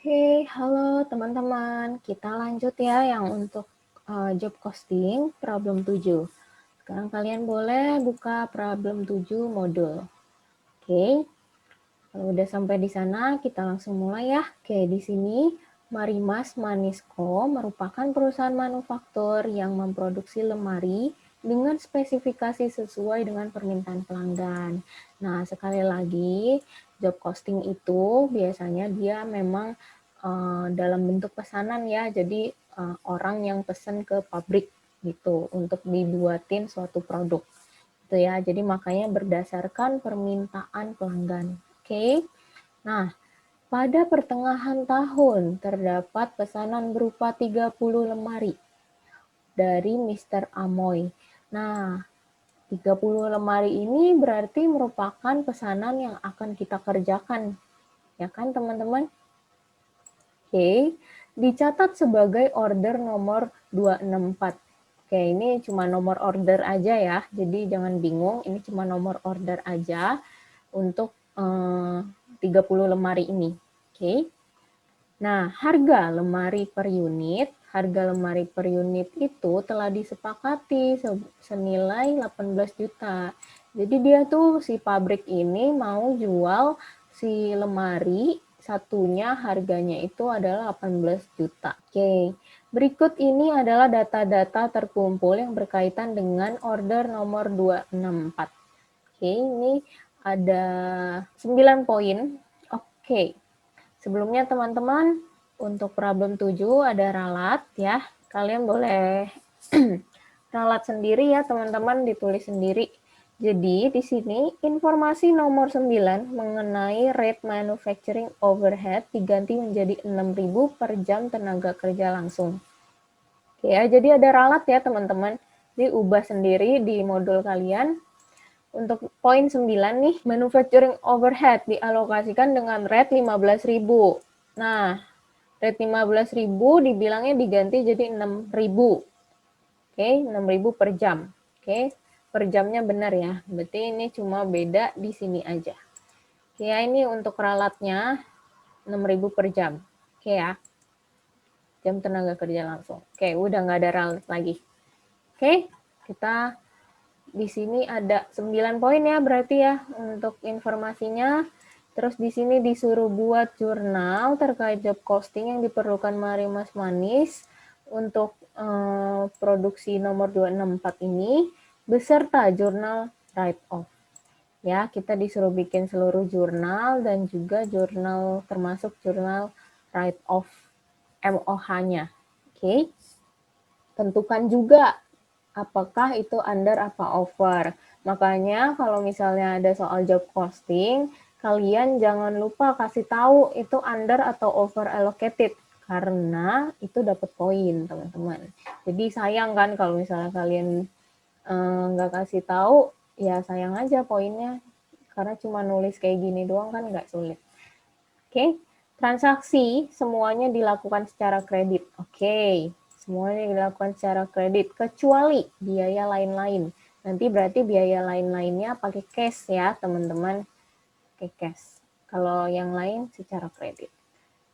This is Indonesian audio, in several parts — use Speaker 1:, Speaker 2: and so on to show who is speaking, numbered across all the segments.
Speaker 1: Oke, halo teman-teman. Kita lanjut ya yang untuk job costing problem 7. Sekarang kalian boleh buka problem 7 modul. Oke. Kalau udah sampai di sana, kita langsung mulai ya. Oke, di sini Marimas Manisco merupakan perusahaan manufaktur yang memproduksi lemari dengan spesifikasi sesuai dengan permintaan pelanggan. Nah, sekali lagi, job costing itu biasanya dia memang dalam bentuk pesanan ya. Jadi orang yang pesan ke pabrik gitu untuk dibuatin suatu produk. Itu ya. Jadi makanya berdasarkan permintaan pelanggan. Oke. Nah, pada pertengahan tahun terdapat pesanan berupa 30 lemari dari Mr. Amoy. Nah, 30 lemari ini berarti merupakan pesanan yang akan kita kerjakan. Ya kan, teman-teman? Oke, dicatat sebagai order nomor 264. Oke, ini cuma nomor order aja ya, jadi jangan bingung, ini cuma nomor order aja untuk 30 lemari ini. Oke. Nah, harga lemari per unit itu telah disepakati senilai 18 juta. Jadi dia tuh si pabrik ini mau jual si lemari satunya harganya itu adalah 18 juta. Oke. Berikut ini adalah data-data terkumpul yang berkaitan dengan order nomor 264. Oke, ini ada 9 poin. Oke. Sebelumnya teman-teman, untuk problem 7 ada ralat ya. Kalian boleh ralat sendiri ya teman-teman, ditulis sendiri. Jadi di sini informasi nomor 9 mengenai rate manufacturing overhead diganti menjadi 6.000 per jam tenaga kerja langsung. Oke ya, jadi ada ralat ya teman-teman. Diubah sendiri di modul kalian. Untuk poin 9 nih, manufacturing overhead dialokasikan dengan rate 15.000. Nah, rate 15.000 dibilangnya diganti jadi 6.000. Oke, 6.000 per jam. Oke, per jamnya benar ya. Berarti ini cuma beda di sini aja. Oke ya, ini untuk ralatnya 6.000 per jam. Oke ya. Jam tenaga kerja langsung. Oke, udah nggak ada ralat lagi. Oke, kita di sini ada 9 poin ya berarti ya untuk informasinya. Terus di sini disuruh buat jurnal terkait job costing yang diperlukan Marimas Manis untuk produksi nomor 264 ini beserta jurnal write off. Ya, kita disuruh bikin seluruh jurnal dan juga jurnal termasuk jurnal write off MOH-nya. Oke. Tentukan juga apakah itu under apa over. Makanya kalau misalnya ada soal job costing, kalian jangan lupa kasih tahu itu under atau over allocated karena itu dapat poin teman-teman. Jadi sayang kan kalau misalnya kalian nggak kasih tahu, ya sayang aja poinnya karena cuma nulis kayak gini doang kan nggak sulit. Oke, transaksi semuanya dilakukan secara kredit. Oke. Semuanya dilakukan secara kredit, kecuali biaya lain-lain. Nanti berarti biaya lain-lainnya pakai cash ya, teman-teman. Pakai cash. Kalau yang lain secara kredit.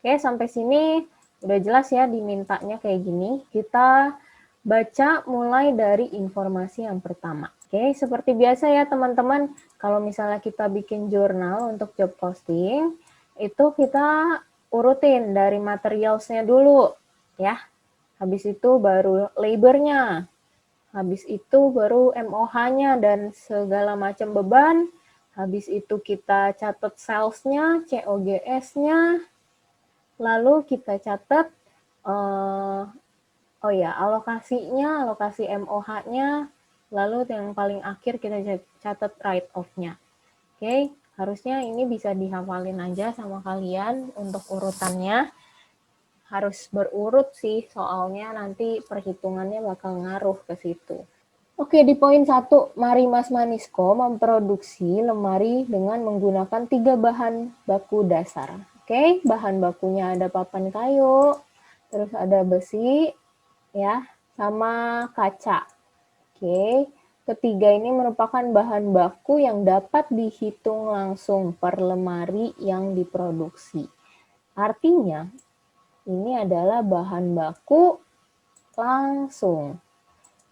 Speaker 1: Oke, sampai sini udah jelas ya dimintanya kayak gini. Kita baca mulai dari informasi yang pertama. Oke, seperti biasa ya teman-teman, kalau misalnya kita bikin jurnal untuk job posting, itu kita urutin dari materialsnya dulu ya. Habis itu baru labor-nya. Habis itu baru MOH-nya dan segala macam beban. Habis itu kita catat sales-nya, COGS-nya. Lalu kita catat alokasinya, alokasi MOH-nya. Lalu yang paling akhir kita catat write off-nya. Oke, harusnya ini bisa dihafalin aja sama kalian untuk urutannya. Harus berurut sih, soalnya nanti perhitungannya bakal ngaruh ke situ. Oke, di poin 1, Marimas Manisco memproduksi lemari dengan menggunakan 3 bahan baku dasar. Oke, bahan bakunya ada papan kayu, terus ada besi, ya, sama kaca. Oke, ketiga ini merupakan bahan baku yang dapat dihitung langsung per lemari yang diproduksi. Artinya, ini adalah bahan baku langsung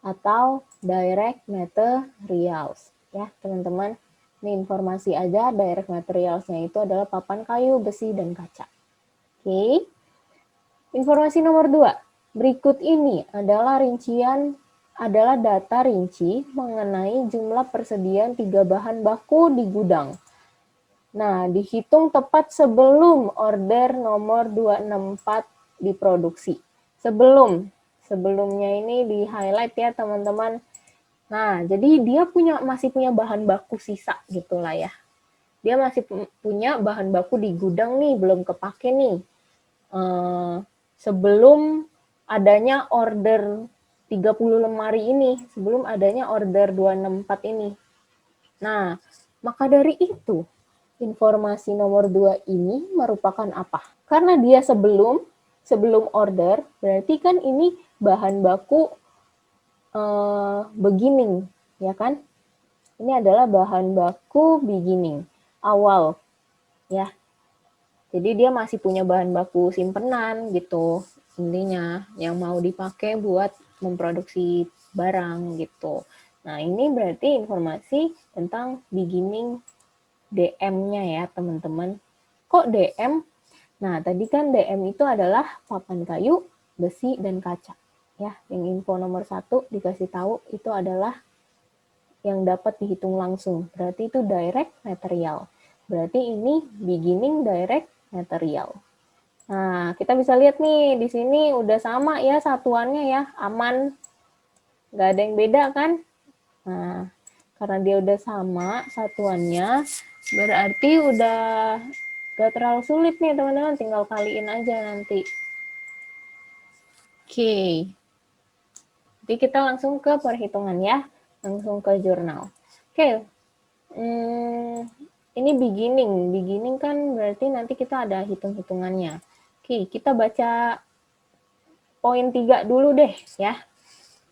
Speaker 1: atau direct materials. Ya, teman-teman. Ini informasi aja, direct materials-nya itu adalah papan kayu, besi, dan kaca. Oke. Informasi nomor 2. Berikut ini adalah data rinci mengenai jumlah persediaan 3 bahan baku di gudang. Nah, dihitung tepat sebelum order nomor 264 diproduksi. Sebelumnya ini di-highlight ya, teman-teman. Nah, jadi dia masih punya bahan baku sisa gitulah ya. Dia masih punya bahan baku di gudang nih, belum kepake nih. Sebelum adanya order 30 lemari ini, sebelum adanya order 264 ini. Nah, maka dari itu, informasi nomor 2 ini merupakan apa? Karena dia sebelum order, berarti kan ini bahan baku beginning, ya kan? Ini adalah bahan baku beginning, awal, ya. Jadi dia masih punya bahan baku simpenan gitu, intinya yang mau dipakai buat memproduksi barang gitu. Nah, ini berarti informasi tentang beginning DM-nya ya, teman-teman. Kok DM? Nah, tadi kan DM itu adalah papan kayu, besi, dan kaca. Ya, yang info nomor 1 dikasih tahu itu adalah yang dapat dihitung langsung. Berarti itu direct material. Berarti ini beginning direct material. Nah, kita bisa lihat nih, di sini udah sama ya satuannya ya, aman. Nggak ada yang beda kan? Nah, karena dia udah sama satuannya, berarti udah gak terlalu sulit nih teman-teman, tinggal kaliin aja nanti. Oke. Jadi kita langsung ke perhitungan ya, langsung ke jurnal. Oke. Ini beginning. Beginning kan berarti nanti kita ada hitung-hitungannya. Oke, kita baca poin 3 dulu deh ya.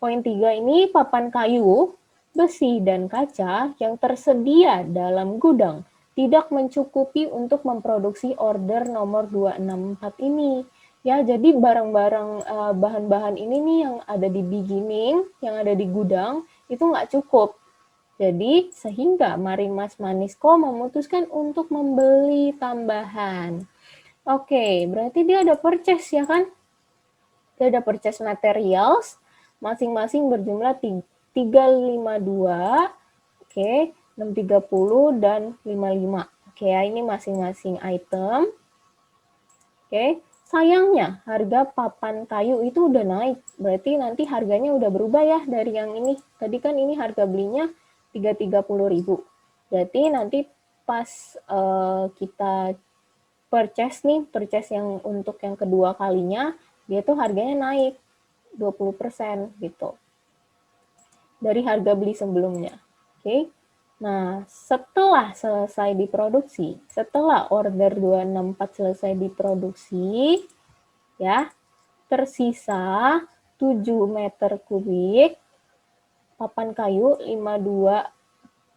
Speaker 1: Poin 3 ini papan kayu, besi, dan kaca yang tersedia dalam gudang tidak mencukupi untuk memproduksi order nomor 264 ini. Ya, jadi barang-barang bahan-bahan ini nih yang ada di beginning, yang ada di gudang, itu nggak cukup. Jadi, sehingga Marimas Manisko memutuskan untuk membeli tambahan. Oke, berarti dia ada purchase ya kan? Dia ada purchase materials, masing-masing berjumlah 352, oke, 630 dan 55. Oke, ini masing-masing item. Oke, sayangnya harga papan kayu itu udah naik. Berarti nanti harganya udah berubah ya dari yang ini. Tadi kan ini harga belinya 330.000. Berarti nanti pas kita purchase yang untuk yang kedua kalinya, dia tuh harganya naik 20% gitu. Dari harga beli sebelumnya. Oke. Nah, setelah selesai diproduksi, setelah order 264 selesai diproduksi, ya, tersisa 7 meter kubik papan kayu, 52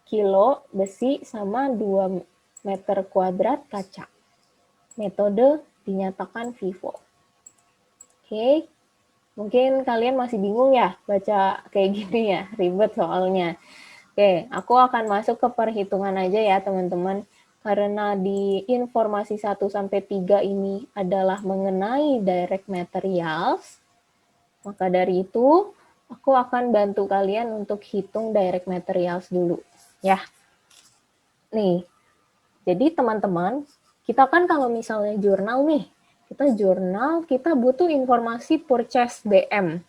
Speaker 1: kilo besi, sama 2 meter kuadrat kaca. Metode dinyatakan FIFO. Oke, mungkin kalian masih bingung ya baca kayak gini ya, ribet soalnya. Oke, aku akan masuk ke perhitungan aja ya teman-teman. Karena di informasi 1-3 ini adalah mengenai direct materials, maka dari itu aku akan bantu kalian untuk hitung direct materials dulu. Ya, nih, jadi teman-teman, kita kan kalau misalnya jurnal nih, kita butuh informasi purchase DM.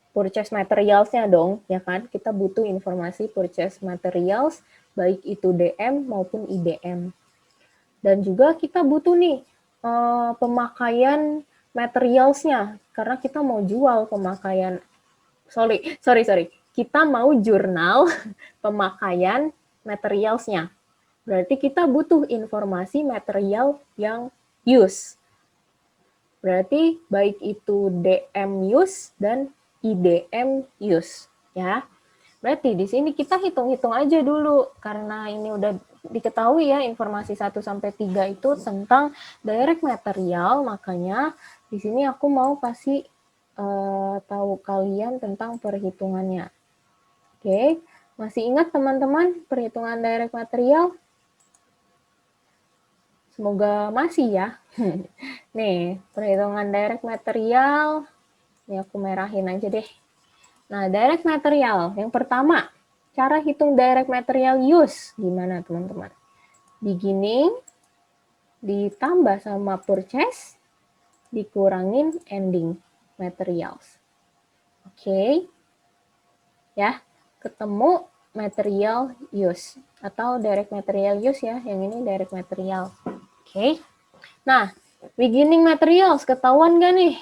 Speaker 1: Purchase materials-nya dong, ya kan? Kita butuh informasi purchase materials, baik itu DM maupun IDM. Dan juga kita butuh nih pemakaian materials-nya, karena kita mau jual pemakaian, sorry, kita mau jurnal pemakaian materials-nya. Berarti kita butuh informasi material yang use. Berarti baik itu DM use dan IDM use ya. Berarti di sini kita hitung-hitung aja dulu karena ini udah diketahui ya informasi 1 sampai 3 itu tentang direct material, makanya di sini aku mau kasih tahu kalian tentang perhitungannya. Oke, masih ingat teman-teman perhitungan direct material? Semoga masih ya. Nih, perhitungan direct material, ini aku merahin aja deh. Nah, direct material, yang pertama, cara hitung direct material use, gimana teman-teman? Beginning, ditambah sama purchase, dikurangin ending materials. Oke, ya, ketemu material use atau direct material use ya, yang ini direct material. Oke, nah, beginning materials ketahuan gak nih?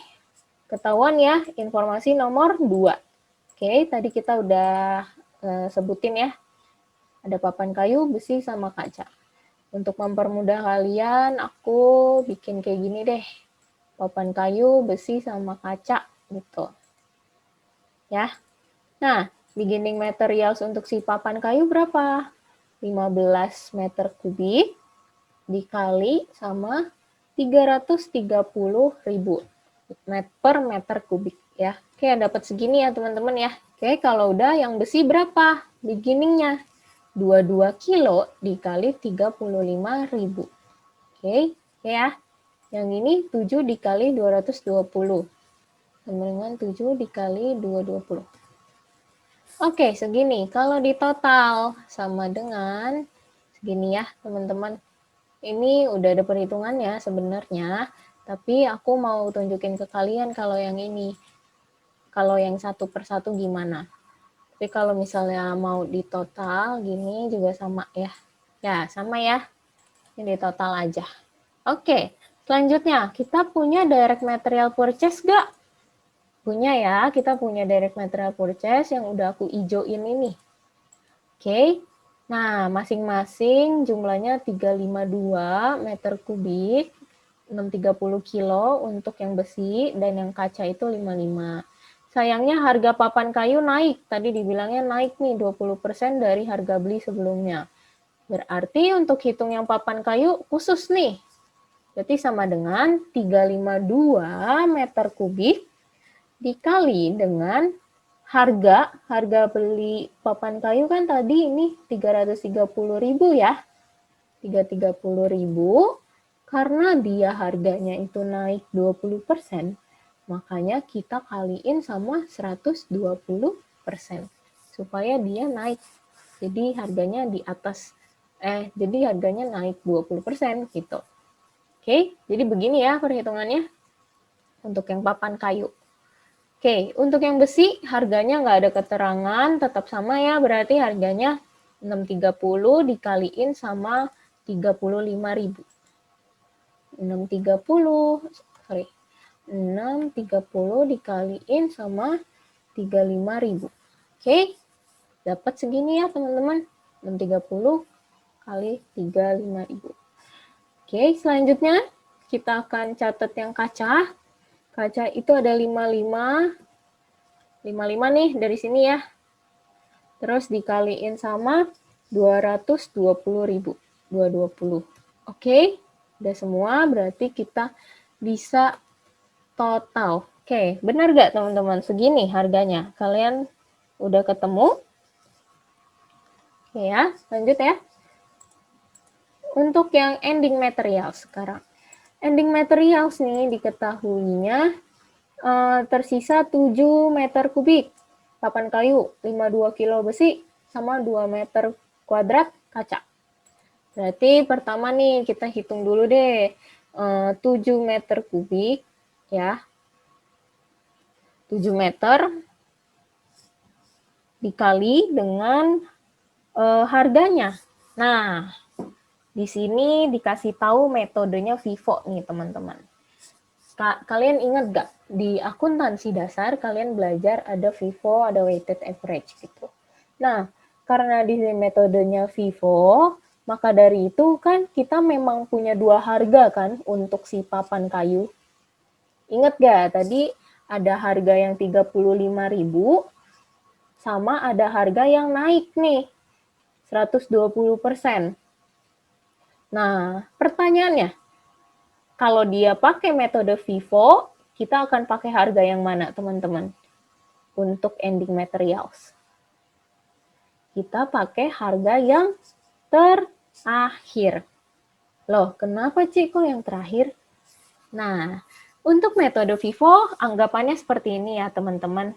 Speaker 1: Ketahuan ya, informasi nomor 2. Oke, tadi kita udah sebutin ya, ada papan kayu, besi, sama kaca. Untuk mempermudah kalian, aku bikin kayak gini deh. Papan kayu, besi, sama kaca gitu. Ya. Nah, beginning materials untuk si papan kayu berapa? 15 meter kubik dikali sama 330.000 per meter kubik ya. Oke, dapat segini ya teman-teman ya. Oke, kalau udah yang besi berapa? Beginningnya 22 kilo dikali 35.000. Oke, ya. Yang ini 7 dikali 220. Sama dengan 7 dikali 220. Oke, segini. Kalau di total sama dengan segini ya, teman-teman. Ini udah ada perhitungannya sebenarnya, tapi aku mau tunjukin ke kalian kalau yang ini. Kalau yang satu persatu gimana. Tapi kalau misalnya mau di total gini juga sama ya. Ya, sama ya. Ini di total aja. Oke, selanjutnya kita punya direct material purchase gak? Punya ya, kita punya direct material purchase yang udah aku ijoin ini. Oke, nah masing-masing jumlahnya 352 meter kubik, 630 kilo untuk yang besi, dan yang kaca itu 55. Sayangnya harga papan kayu naik, tadi dibilangnya naik nih 20% dari harga beli sebelumnya. Berarti untuk hitung yang papan kayu khusus nih. Berarti sama dengan 352 meter kubik dikali dengan harga beli papan kayu kan tadi ini 330.000 ya. 330.000 karena dia harganya itu naik 20%, makanya kita kaliin sama 120% supaya dia naik. Jadi harganya di atas jadi harganya naik 20% gitu. Oke, jadi begini ya perhitungannya untuk yang papan kayu. Oke, untuk yang besi harganya nggak ada keterangan, tetap sama ya, berarti harganya 630 dikaliin sama 35.000. 630 dikaliin sama 35.000. Oke, dapat segini ya teman-teman. 630 kali 35.000. Oke, selanjutnya kita akan catat yang kaca. Kaca itu ada 55 nih dari sini ya. Terus dikaliin sama 220.000. 220. Oke, udah semua berarti kita bisa total. Oke, benar gak teman-teman? Segini harganya. Kalian udah ketemu? Oke ya, lanjut ya. Untuk yang ending materials sekarang. Ending materials nih diketahuinya tersisa 7 meter kubik papan kayu, 52 kilo besi, sama 2 meter kuadrat kaca. Berarti pertama nih kita hitung dulu deh 7 meter kubik ya. 7 meter dikali dengan harganya. Nah, di sini dikasih tahu metodenya FIFO nih teman-teman. Kalian ingat gak? Di akuntansi dasar kalian belajar ada FIFO, ada weighted average gitu. Nah, karena di metodenya FIFO, maka dari itu kan kita memang punya dua harga kan untuk si papan kayu. Ingat gak tadi ada harga yang 35.000 sama ada harga yang naik nih 120%. Nah, pertanyaannya, kalau dia pakai metode FIFO, kita akan pakai harga yang mana, teman-teman? Untuk ending materials. Kita pakai harga yang terakhir. Loh, kenapa Ci kok yang terakhir? Nah, untuk metode FIFO, anggapannya seperti ini ya, teman-teman.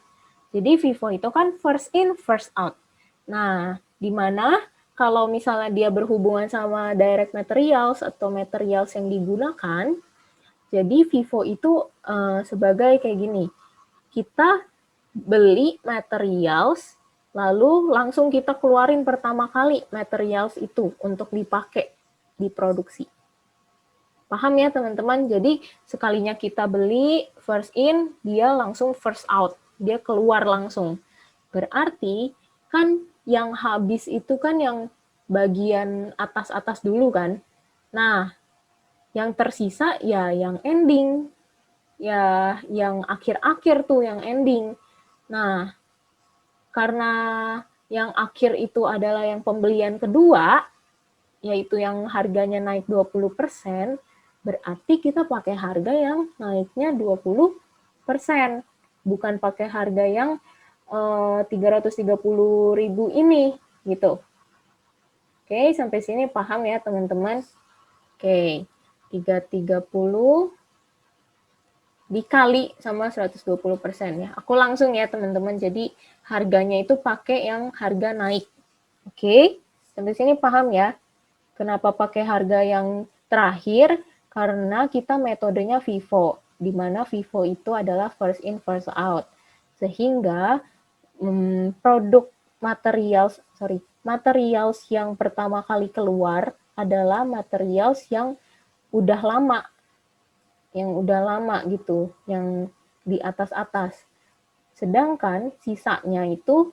Speaker 1: Jadi FIFO itu kan first in, first out. Nah, di mana kalau misalnya dia berhubungan sama direct materials atau materials yang digunakan, jadi FIFO itu sebagai kayak gini. Kita beli materials, lalu langsung kita keluarin pertama kali materials itu untuk dipakai di produksi. Paham ya teman-teman? Jadi sekalinya kita beli first in, dia langsung first out. Dia keluar langsung. Berarti kan yang habis itu kan yang bagian atas-atas dulu kan. Nah, yang tersisa ya yang ending. Ya yang akhir-akhir tuh yang ending. Nah, karena yang akhir itu adalah yang pembelian kedua, yaitu yang harganya naik 20%, berarti kita pakai harga yang naiknya 20%, bukan pakai harga yang 330.000 ini, gitu. Oke, sampai sini paham ya teman-teman? Oke, 330 dikali sama 120% ya. Aku langsung ya teman-teman, jadi harganya itu pakai yang harga naik. Oke, sampai sini paham ya? Kenapa pakai harga yang terakhir? Karena kita metodenya FIFO, di mana FIFO itu adalah first in, first out. Sehingga produk materials yang pertama kali keluar adalah materials yang udah lama gitu, yang di atas-atas. Sedangkan sisanya itu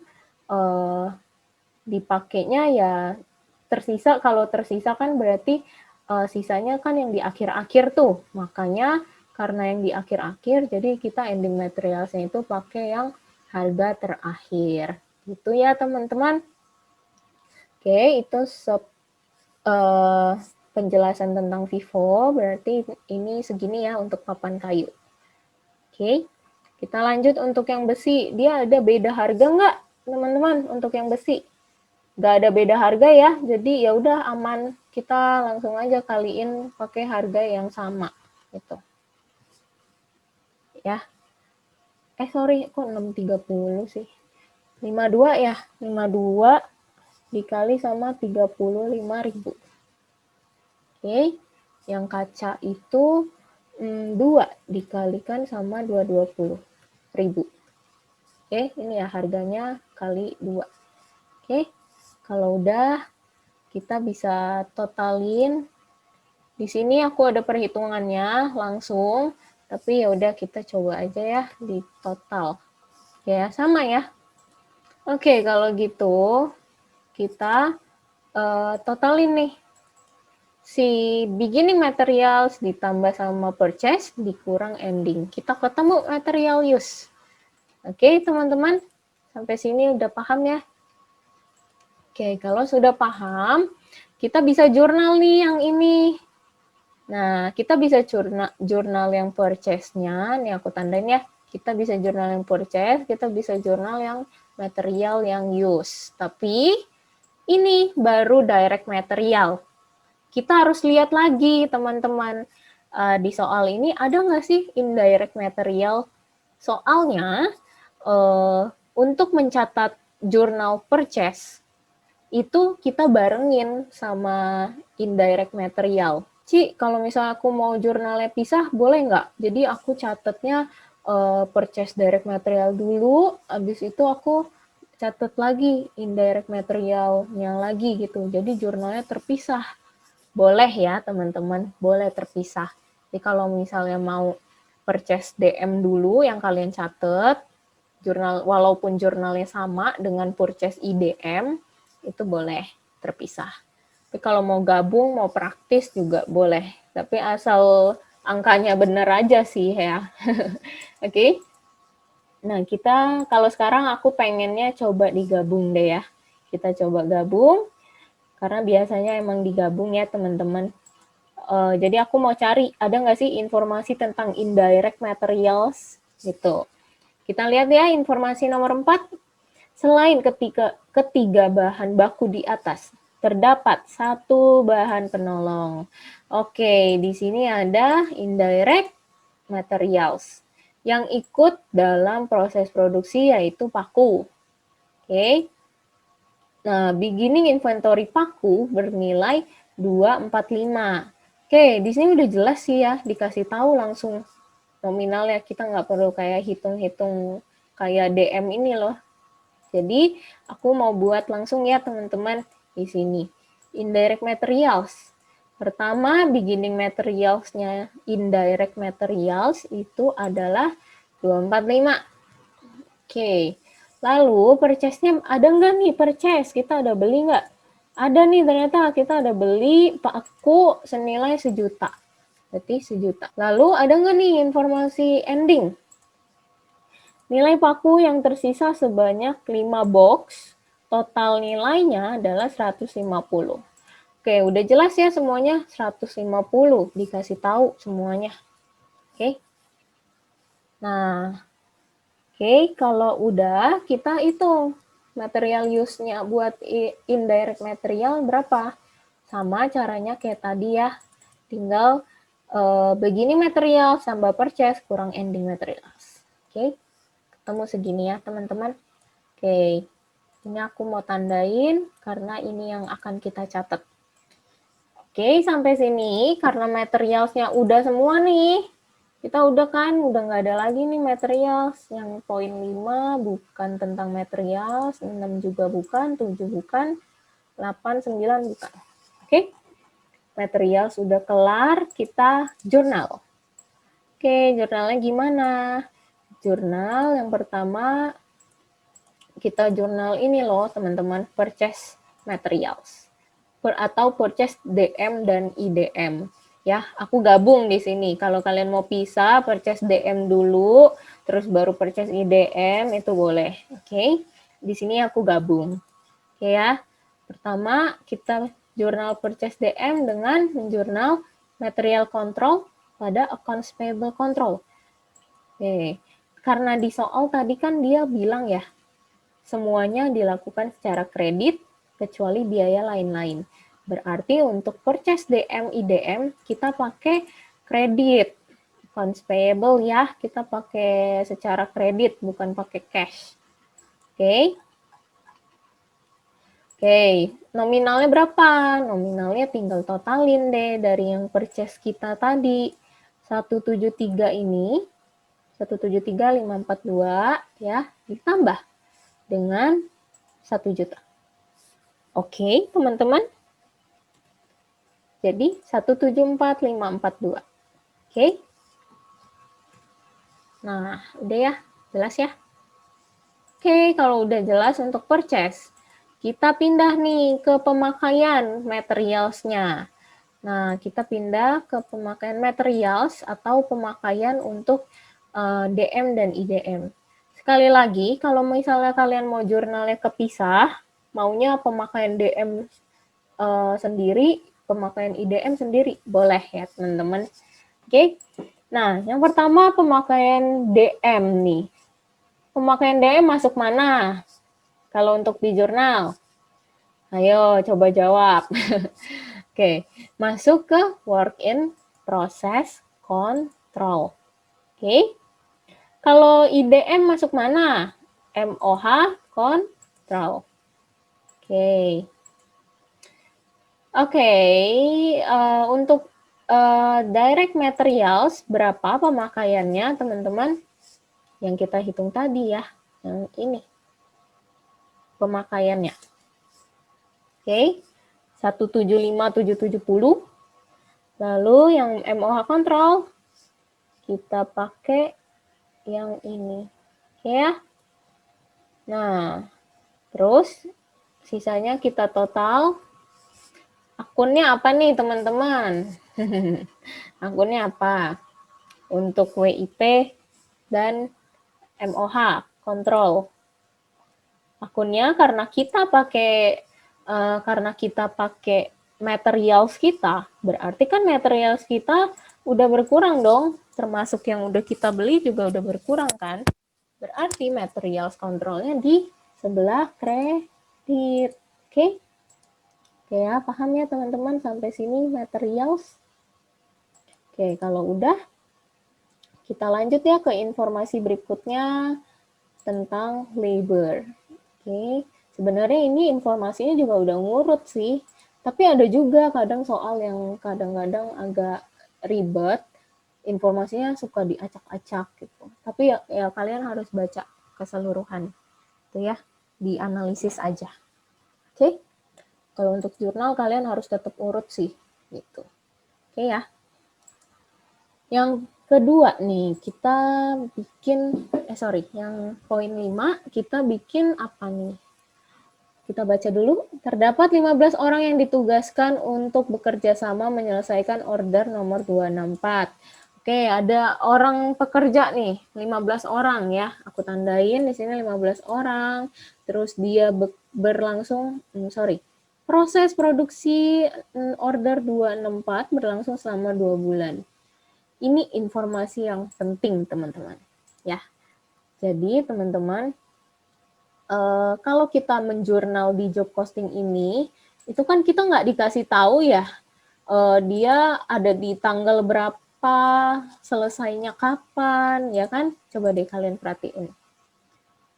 Speaker 1: dipakainya ya tersisa, kalau tersisa kan berarti sisanya kan yang di akhir-akhir tuh. Makanya karena yang di akhir-akhir, jadi kita ending materialsnya itu pakai yang harga terakhir. Gitu ya teman-teman. Oke, itu penjelasan tentang FIFO, berarti ini segini ya untuk papan kayu. Oke, kita lanjut untuk yang besi. Dia ada beda harga nggak, teman-teman, untuk yang besi? Nggak ada beda harga ya, jadi ya udah aman, kita langsung aja kaliin pakai harga yang sama gitu ya. Sorry, kok 630 sih, 52 ya, 52 dikali sama 35.000. Oke, yang kaca itu 2 dikalikan sama 220.000. Oke, ini ya harganya kali 2. Oke, kalau udah kita bisa totalin. Di sini aku ada perhitungannya langsung, tapi ya udah kita coba aja ya di total. Ya, sama ya. Oke, kalau gitu kita totalin nih. Si beginning materials ditambah sama purchase dikurang ending. Kita ketemu material use. Oke, teman-teman. Sampai sini udah paham ya? Oke, kalau sudah paham, kita bisa jurnal nih yang ini. Nah, kita bisa jurnal yang purchase-nya, nih aku tandain ya. Kita bisa jurnal yang purchase, kita bisa jurnal yang material yang use. Tapi ini baru direct material. Kita harus lihat lagi, teman-teman. Di soal ini ada nggak sih indirect material? Soalnya, untuk mencatat jurnal purchase, itu kita barengin sama indirect material. Ci, kalau misalnya aku mau jurnalnya pisah, boleh nggak? Jadi aku catatnya purchase direct material dulu, habis itu aku catat lagi indirect materialnya lagi gitu. Jadi jurnalnya terpisah. Boleh ya teman-teman, boleh terpisah. Jadi kalau misalnya mau purchase DM dulu yang kalian catat, jurnal walaupun jurnalnya sama dengan purchase IDM, itu boleh terpisah. Tapi kalau mau gabung, mau praktis juga boleh. Tapi asal angkanya benar aja sih ya. Oke. Okay? Nah, kita kalau sekarang aku pengennya coba digabung deh ya. Kita coba gabung. karena biasanya emang digabung ya teman-teman. Jadi aku mau cari, ada nggak sih informasi tentang indirect materials gitu. Kita lihat ya informasi nomor 4. Selain ketiga bahan baku di atas, terdapat satu bahan penolong. Oke, di sini ada indirect materials yang ikut dalam proses produksi yaitu paku. Oke. Nah, beginning inventory paku bernilai 245. Oke, di sini udah jelas sih ya, dikasih tahu langsung nominalnya. Kita nggak perlu kayak hitung-hitung kayak DM ini loh. Jadi, aku mau buat langsung ya teman-teman di sini. Indirect materials. Pertama, beginning materials-nya indirect materials itu adalah 245. Oke. Lalu, purchase-nya ada nggak nih purchase? Kita udah beli nggak? Ada nih ternyata kita ada beli paku senilai 1 juta. Berarti 1 juta. Lalu, ada nggak nih informasi ending? Nilai paku yang tersisa sebanyak 5 box, total nilainya adalah 150. Oke, udah jelas ya semuanya, 150 dikasih tahu semuanya. Oke. Nah, oke, kalau udah kita hitung material use-nya buat indirect material berapa. Sama caranya kayak tadi ya, tinggal begini material tambah purchase kurang ending materials. Oke. Ketemu segini ya teman-teman. Oke, ini aku mau tandain karena ini yang akan kita catat. Oke, sampai sini karena materialsnya udah semua nih. Kita udah kan, udah nggak ada lagi nih materials. Yang poin 5 bukan tentang materials, 6 juga bukan, 7 bukan, 8, 9 bukan. Oke, material sudah kelar, kita jurnal. Oke, jurnalnya gimana? Jurnal yang pertama kita jurnal ini loh teman-teman, purchase materials atau purchase DM dan IDM. Ya, aku gabung di sini. Kalau kalian mau pisah, purchase DM dulu, terus baru purchase IDM itu boleh. Oke. Di sini aku gabung. Oke ya. Pertama, kita jurnal purchase DM dengan jurnal material control pada accounts payable control. Oke. Karena di soal tadi kan dia bilang ya, semuanya dilakukan secara kredit, kecuali biaya lain-lain. Berarti untuk purchase DM, IDM, kita pakai kredit. Accounts payable ya, kita pakai secara kredit, bukan pakai cash. Oke. Oke, nominalnya berapa? Nominalnya tinggal totalin deh dari yang purchase kita tadi. 173 ini, 173.542 ya, ditambah dengan 1 juta. Oke, teman-teman. Jadi 174.542. Oke. Nah, udah ya, jelas ya. Oke, kalau udah jelas untuk purchase, kita pindah nih ke pemakaian materials-nya. Nah, kita pindah ke pemakaian materials atau pemakaian untuk DM dan IDM. Sekali lagi, kalau misalnya kalian mau jurnalnya kepisah, maunya pemakaian DM sendiri, pemakaian IDM sendiri, boleh ya teman-teman. Oke, nah yang pertama pemakaian DM nih. Pemakaian DM masuk mana? Kalau untuk di jurnal, ayo coba jawab. Oke, masuk ke work in process control. Oke, kalau IDM masuk mana? MOH control. Oke. Oke, untuk direct materials berapa pemakaiannya teman-teman? Yang kita hitung tadi ya, yang ini pemakaiannya. Oke, 175.770. Lalu yang MOH control kita pakai yang ini. Oke ya. Nah, terus sisanya kita total. Akunnya apa nih teman-teman? Akunnya apa? Untuk WIP dan MOH, kontrol. Akunnya karena kita pakai karena kita pakai materials kita, berarti kan materials kita udah berkurang dong, termasuk yang udah kita beli juga udah berkurang kan. Berarti materials kontrolnya di sebelah kredit. Oke? Oke ya, paham ya teman-teman sampai sini materials? Oke, kalau udah kita lanjut ya ke informasi berikutnya tentang labor. Oke, sebenarnya ini informasinya juga udah ngurut sih, tapi ada juga kadang soal yang kadang-kadang agak ribet, informasinya suka diacak-acak gitu. Tapi ya kalian harus baca keseluruhan, itu ya, dianalisis aja. Oke, kalau untuk jurnal kalian harus tetap urut sih, gitu. Oke ya. Yang kedua nih, kita bikin, yang poin 5, kita bikin apa nih? Kita baca dulu. Terdapat 15 orang yang ditugaskan untuk bekerja sama menyelesaikan order nomor 264. Oke, ada orang pekerja nih, 15 orang ya. Aku tandain di sini 15 orang. Terus dia berlangsung, proses produksi order 264 berlangsung selama 2 bulan. Ini informasi yang penting, teman-teman. Ya. Jadi, teman-teman, kalau kita menjurnal di job posting ini, itu kan kita nggak dikasih tahu ya, dia ada di tanggal berapa, selesainya kapan, ya kan? Coba deh kalian perhatiin.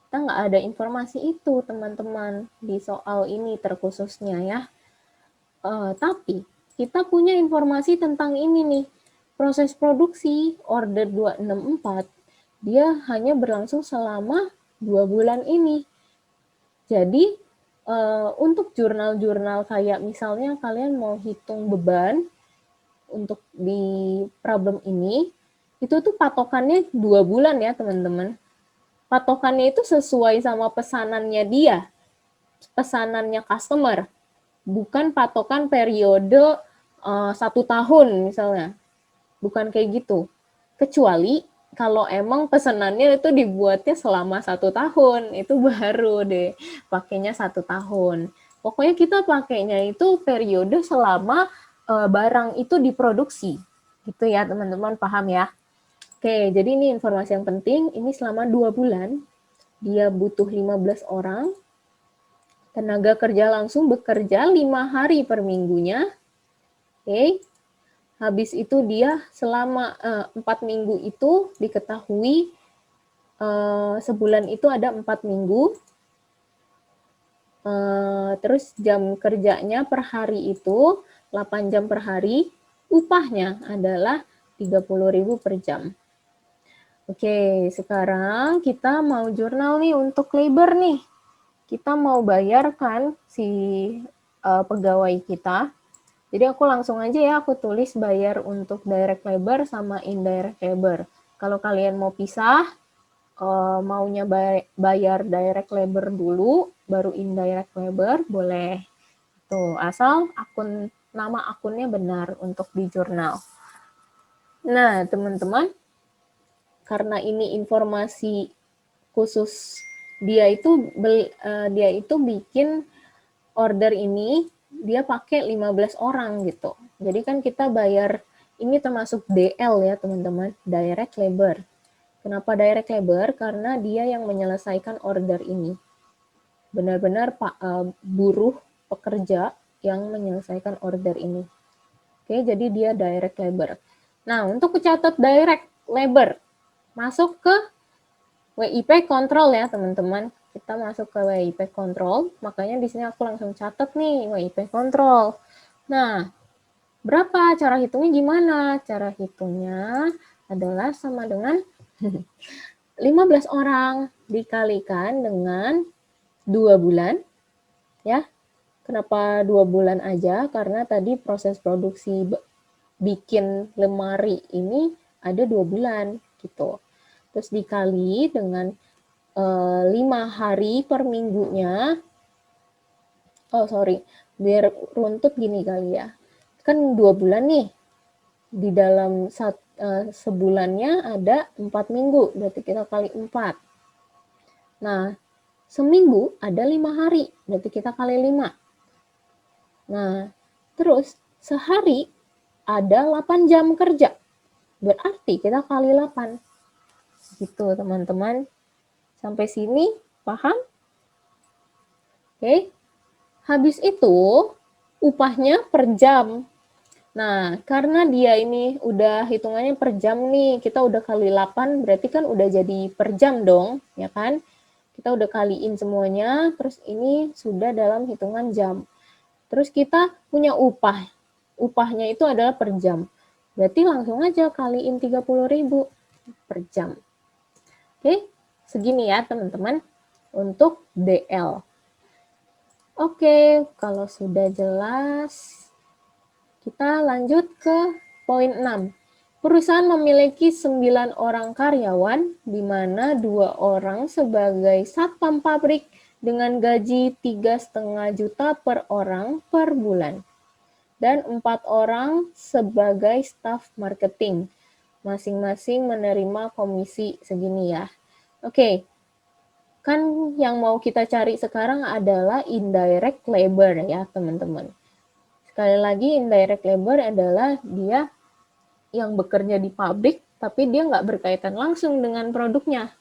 Speaker 1: Kita nggak ada informasi itu, teman-teman, di soal ini terkhususnya ya. Tapi kita punya informasi tentang ini nih, proses produksi order 264, dia hanya berlangsung selama 2 bulan ini. Jadi, untuk jurnal-jurnal kayak misalnya kalian mau hitung beban untuk di problem ini, itu tuh patokannya 2 bulan ya teman-teman. Patokannya itu sesuai sama pesanannya dia, pesanannya customer, bukan patokan periode 1 tahun misalnya. Bukan kayak gitu. Kecuali kalau emang pesanannya itu dibuatnya selama 1 tahun, itu baru deh pakainya 1 tahun. Pokoknya kita pakainya itu periode selama barang itu diproduksi. Gitu ya teman-teman, paham ya? Oke, jadi ini informasi yang penting. Ini selama 2 bulan, dia butuh 15 orang. Tenaga kerja langsung bekerja 5 hari per minggunya. Oke, habis itu dia selama 4 minggu itu diketahui sebulan itu ada 4 minggu. Terus jam kerjanya per hari itu 8 jam per hari. Upahnya adalah 30.000 per jam. Oke, sekarang kita mau jurnal nih untuk labor nih. Kita mau bayarkan si pegawai kita. Jadi aku langsung aja ya, aku tulis bayar untuk direct labor sama indirect labor. Kalau kalian mau pisah, maunya bayar direct labor dulu, baru indirect labor, boleh. Tuh, asal nama akunnya benar untuk di jurnal. Nah, teman-teman, karena ini informasi khusus, dia itu bikin order ini dia pakai 15 orang gitu. Jadi kan kita bayar, ini termasuk DL ya teman-teman, direct labor. Kenapa direct labor? Karena dia yang menyelesaikan order ini. Benar-benar buruh pekerja yang menyelesaikan order ini. Oke, jadi dia direct labor. Nah, untuk mencatat direct labor, masuk ke WIP control ya teman-teman. Kita masuk ke WIP control, makanya di sini aku langsung catat nih WIP control. Nah, berapa? Cara hitungnya gimana? Cara hitungnya adalah sama dengan 15 orang dikalikan dengan 2 bulan. Ya, kenapa 2 bulan aja? Karena tadi proses produksi bikin lemari ini ada 2 bulan gitu. Terus dikali dengan 5 hari per minggunya. Biar runtut gini kali ya. Kan 2 bulan nih. Di dalam sebulannya ada 4 minggu, berarti kita kali 4. Nah, seminggu ada 5 hari, berarti kita kali 5. Nah, terus sehari ada 8 jam kerja. Berarti kita kali 8. Gitu, teman-teman. Sampai sini paham? Oke. Habis itu upahnya per jam. Nah, karena dia ini udah hitungannya per jam nih, kita udah kali 8, berarti kan udah jadi per jam dong, ya kan? Kita udah kaliin semuanya, terus ini sudah dalam hitungan jam. Terus kita punya upah. Upahnya itu adalah per jam. Berarti langsung aja kaliin 30.000 per jam. Oke, segini ya teman-teman untuk DL. Oke, kalau sudah jelas, kita lanjut ke poin 6. Perusahaan memiliki 9 orang karyawan, di mana 2 orang sebagai satpam pabrik dengan gaji 3,5 juta per orang per bulan, dan 4 orang sebagai staf marketing. Masing-masing menerima komisi segini ya. Oke, kan yang mau kita cari sekarang adalah indirect labor ya teman-teman. Sekali lagi, indirect labor adalah dia yang bekerja di pabrik, tapi dia nggak berkaitan langsung dengan produknya.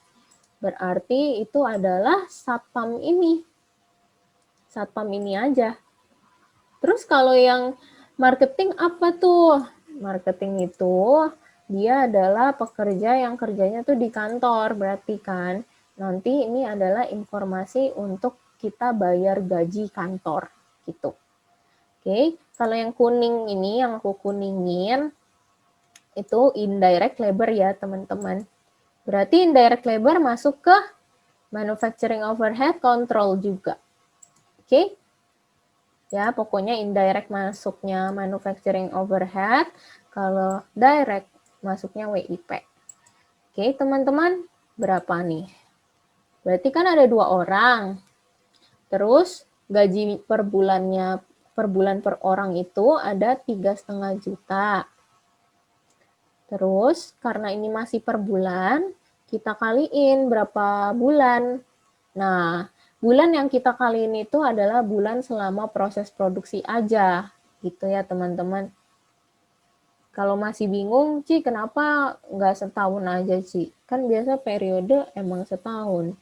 Speaker 1: Berarti itu adalah satpam ini. Satpam ini aja. Terus kalau yang marketing apa tuh? Marketing itu dia adalah pekerja yang kerjanya tuh di kantor, berarti kan. Nanti ini adalah informasi untuk kita bayar gaji kantor, gitu. Oke, kalau yang kuning ini, yang aku kuningin, itu indirect labor ya teman-teman. Berarti indirect labor masuk ke manufacturing overhead control juga. Oke, ya pokoknya indirect masuknya manufacturing overhead, kalau direct masuknya WIP. Oke teman-teman, berapa nih? Berarti kan ada 2 orang. Terus gaji per bulannya, per bulan per orang itu ada 3,5 juta. Terus karena ini masih per bulan, kita kaliin berapa bulan. Nah, bulan yang kita kaliin itu adalah bulan selama proses produksi aja, gitu ya teman-teman. Kalau masih bingung, Ci kenapa nggak setahun aja Ci? Kan biasa periode emang setahun.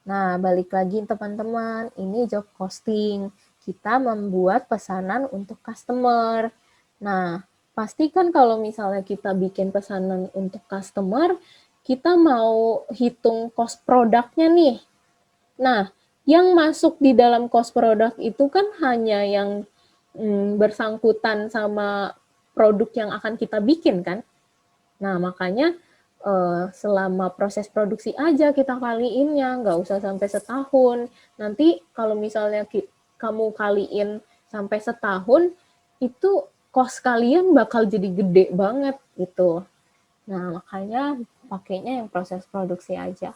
Speaker 1: Nah, balik lagi teman-teman, ini job costing. Kita membuat pesanan untuk customer. Nah, pastikan kalau misalnya kita bikin pesanan untuk customer, kita mau hitung cost produknya nih. Nah, yang masuk di dalam cost produk itu kan hanya yang bersangkutan sama produk yang akan kita bikin kan. Nah, makanya selama proses produksi aja kita kaliinnya, nggak usah sampai setahun. Nanti kalau misalnya kamu kaliin sampai setahun, itu cost kalian bakal jadi gede banget gitu. Nah, makanya pakainya yang proses produksi aja.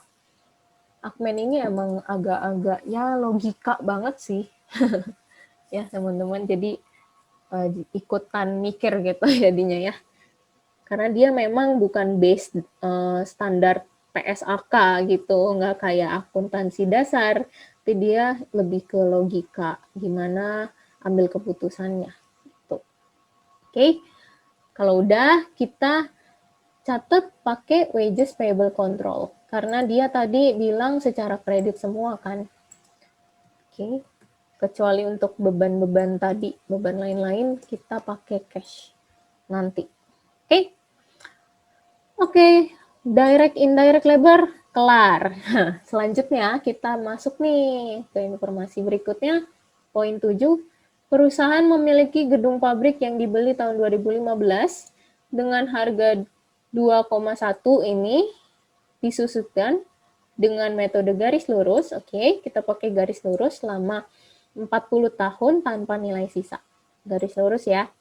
Speaker 1: Akmen ini emang agak-agak ya logika banget sih. Ya, teman-teman. Jadi ikutan mikir gitu jadinya ya. Karena dia memang bukan base standar PSAK gitu, nggak kayak akuntansi dasar, tapi dia lebih ke logika, gimana ambil keputusannya. Gitu. Oke, kalau udah kita catat pakai wages payable control, karena dia tadi bilang secara kredit semua kan. Oke, kecuali untuk beban-beban tadi, beban lain-lain kita pakai cash nanti. Oke, direct indirect labor kelar. Selanjutnya kita masuk nih ke informasi berikutnya. Poin 7, perusahaan memiliki gedung pabrik yang dibeli tahun 2015 dengan harga 2,1 ini disusutkan dengan metode garis lurus. Oke, kita pakai garis lurus selama 40 tahun tanpa nilai sisa. Garis lurus ya.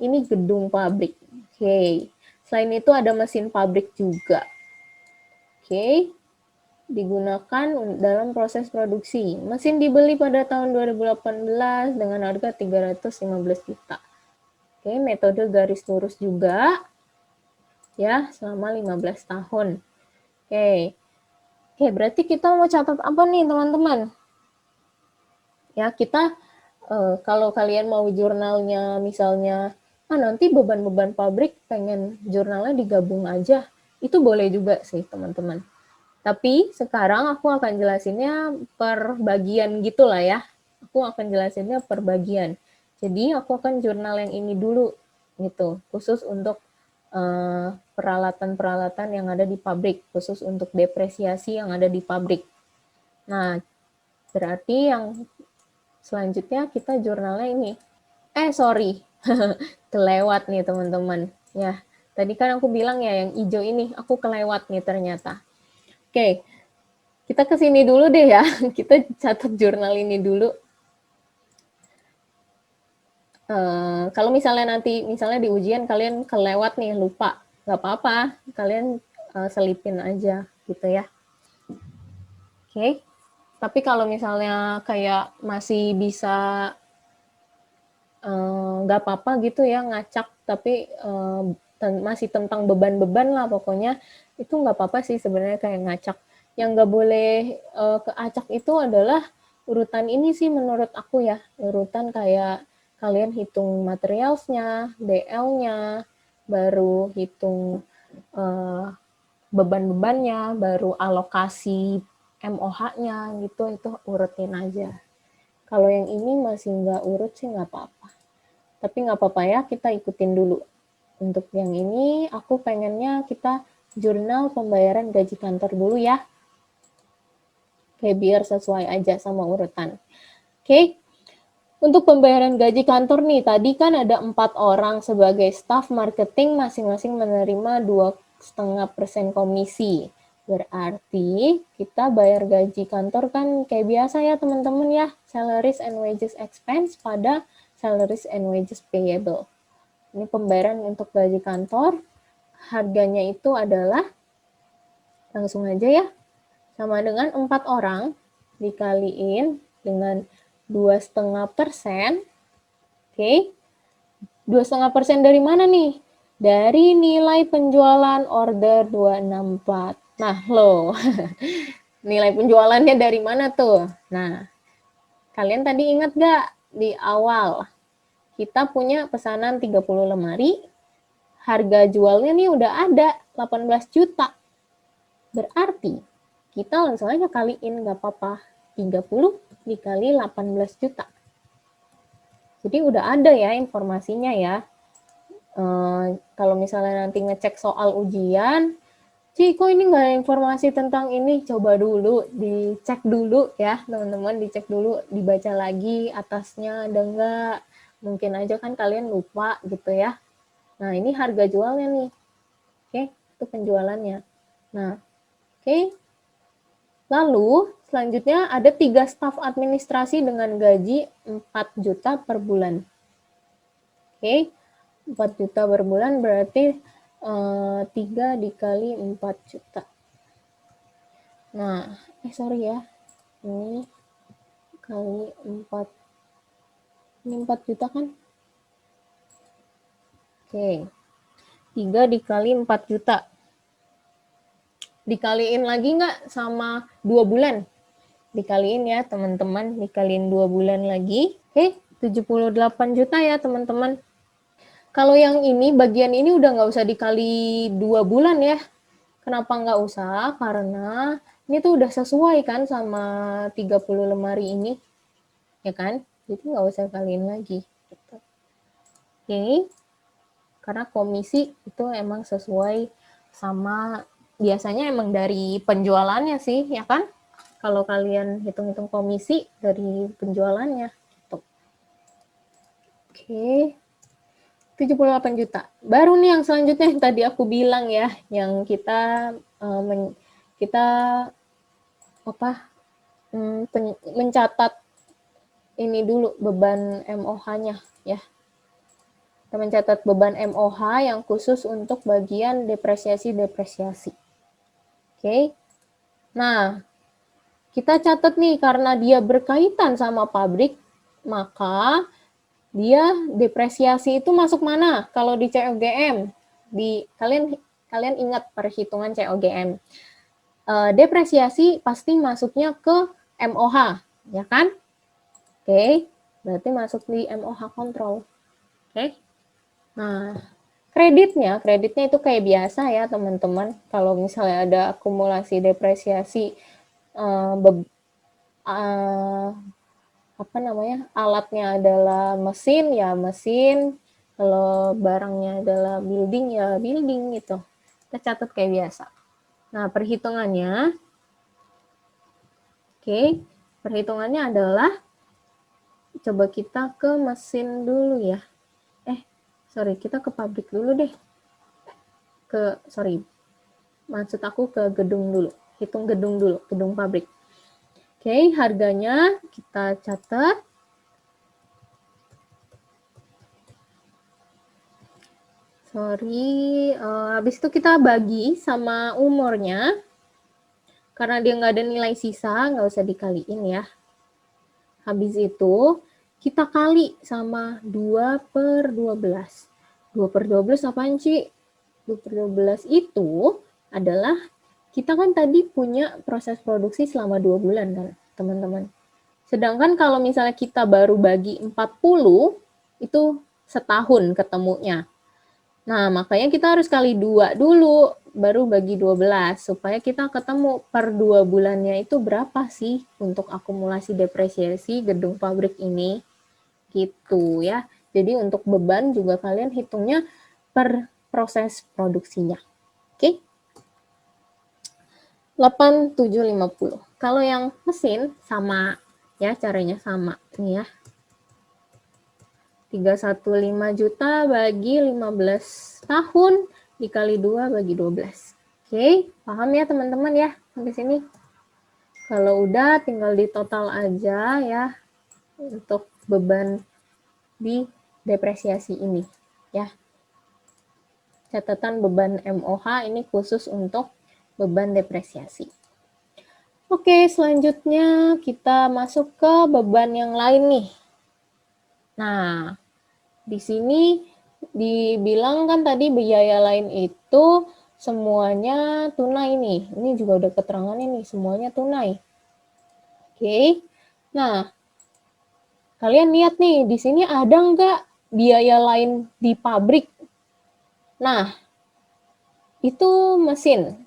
Speaker 1: Ini gedung pabrik. Oke. Selain itu ada mesin pabrik juga. Oke. Digunakan dalam proses produksi. Mesin dibeli pada tahun 2018 dengan harga 315 juta. Oke, metode garis lurus juga. Ya, selama 15 tahun. Oke. Oke, berarti kita mau catat apa nih, teman-teman? Ya, kita kalau kalian mau jurnalnya misalnya, nanti beban-beban pabrik pengen jurnalnya digabung aja, itu boleh juga sih teman-teman. Tapi sekarang aku akan jelasinnya per bagian gitulah ya. Aku akan jelasinnya per bagian. Jadi aku akan jurnal yang ini dulu gitu, khusus untuk peralatan-peralatan yang ada di pabrik, khusus untuk depresiasi yang ada di pabrik. Nah, berarti yang selanjutnya kita jurnalnya ini. Sorry, kelewat nih teman-teman. Ya, tadi kan aku bilang ya yang hijau ini, aku kelewat nih ternyata. Oke, kita ke sini dulu deh ya. Kita catat jurnal ini dulu. Kalau misalnya nanti, misalnya di ujian kalian kelewat nih, lupa. Nggak apa-apa, kalian selipin aja gitu ya. Oke, tapi kalau misalnya kayak masih bisa nggak apa-apa gitu ya ngacak, tapi masih tentang beban-beban lah pokoknya, itu nggak apa-apa sih sebenarnya kayak ngacak. Yang nggak boleh keacak itu adalah urutan ini sih menurut aku ya, urutan kayak kalian hitung materialsnya, DL-nya, baru hitung beban-bebannya, baru alokasi MOH-nya gitu, itu urutin aja. Kalau yang ini masih nggak urut sih nggak apa-apa. Tapi nggak apa-apa ya, kita ikutin dulu. Untuk yang ini, aku pengennya kita jurnal pembayaran gaji kantor dulu ya. Oke, biar sesuai aja sama urutan. Oke, untuk pembayaran gaji kantor nih, tadi kan ada 4 orang sebagai staff marketing, masing-masing menerima 2,5% komisi. Berarti kita bayar gaji kantor kan kayak biasa ya teman-teman ya, salaries and wages expense pada salaries and wages payable. Ini pembayaran untuk gaji kantor, harganya itu adalah, langsung aja ya, sama dengan 4 orang dikaliin dengan 2,5%. Oke, 2,5% dari mana nih? Dari nilai penjualan order 264. Nah, loh, nilai penjualannya dari mana tuh? Nah, kalian tadi ingat gak di awal? Kita punya pesanan 30 lemari, harga jualnya nih udah ada 18 juta. Berarti kita langsung aja kaliin nggak apa-apa. 30 dikali 18 juta. Jadi udah ada ya informasinya ya. Kalau misalnya nanti ngecek soal ujian, Ci, kok ini nggak ada informasi tentang ini? Coba dulu, dicek dulu ya teman-teman, dicek dulu, dibaca lagi atasnya ada nggak. Mungkin aja kan kalian lupa gitu ya. Nah, ini harga jualnya nih. Oke, itu penjualannya. Nah, oke. Lalu, selanjutnya ada 3 staf administrasi dengan gaji 4 juta per bulan. Oke, 4 juta per bulan berarti 3 dikali 4 juta. Nah, sorry ya. Ini kali 4. Ini 4 juta kan? Oke. 3 dikali 4 juta. Dikaliin lagi nggak sama 2 bulan? Dikaliin ya teman-teman, dikaliin 2 bulan lagi. Oke, 78 juta ya teman-teman. Kalau yang ini, bagian ini udah nggak usah dikali 2 bulan ya. Kenapa nggak usah? Karena ini tuh udah sesuai kan sama 30 lemari ini. Ya kan? Jadi nggak usah kaliin lagi. Gitu. Oke. Karena komisi itu emang sesuai sama, biasanya emang dari penjualannya sih, ya kan? Kalau kalian hitung-hitung komisi dari penjualannya. Gitu. Oke. 78 juta. Baru nih yang selanjutnya yang tadi aku bilang ya, yang kita kita mencatat ini dulu beban MOH-nya ya. Kita mencatat beban MOH yang khusus untuk bagian depresiasi-depresiasi. Oke. Nah, kita catat nih karena dia berkaitan sama pabrik, maka dia depresiasi itu masuk mana? Kalau di COGM, kalian ingat perhitungan COGM. Depresiasi pasti masuknya ke MOH, ya kan? Oke, berarti masuk di MOH kontrol. Oke. Nah, kreditnya itu kayak biasa ya teman-teman. Kalau misalnya ada akumulasi depresiasi, uh, apa namanya, alatnya adalah mesin ya mesin, kalau barangnya adalah building ya building gitu. Kita catat kayak biasa. Nah, perhitungannya, oke, perhitungannya adalah coba kita ke mesin dulu ya. Sorry, kita ke pabrik dulu deh. Maksud aku ke gedung dulu. Hitung gedung dulu, gedung pabrik. Oke, harganya kita catat. Habis itu kita bagi sama umurnya. Karena dia nggak ada nilai sisa, nggak usah dikaliin ya. Habis itu, kita kali sama 2/12. 2/12 apaan, Ci? 2/12 itu adalah, kita kan tadi punya proses produksi selama 2 bulan kan, teman-teman. Sedangkan kalau misalnya kita baru bagi 40, itu setahun ketemunya. Nah, makanya kita harus kali 2 dulu, baru bagi 12, supaya kita ketemu per 2 bulannya itu berapa sih untuk akumulasi depresiasi gedung pabrik ini, gitu ya. Jadi untuk beban juga kalian hitungnya per proses produksinya. Oke? 8750. Kalau yang mesin sama ya, caranya sama nih ya. 315 juta bagi 15 tahun dikali 2 bagi 12. Oke, paham ya teman-teman ya sampai sini? Kalau udah tinggal di total aja ya untuk beban di depresiasi ini ya. Catatan beban MOH ini khusus untuk beban depresiasi. Oke, selanjutnya kita masuk ke beban yang lain nih. Nah, di sini dibilang kan tadi biaya lain itu semuanya tunai nih. Ini juga udah keterangannya nih, semuanya tunai. Oke. Nah, kalian lihat nih, di sini ada nggak biaya lain di pabrik? Nah, itu mesin.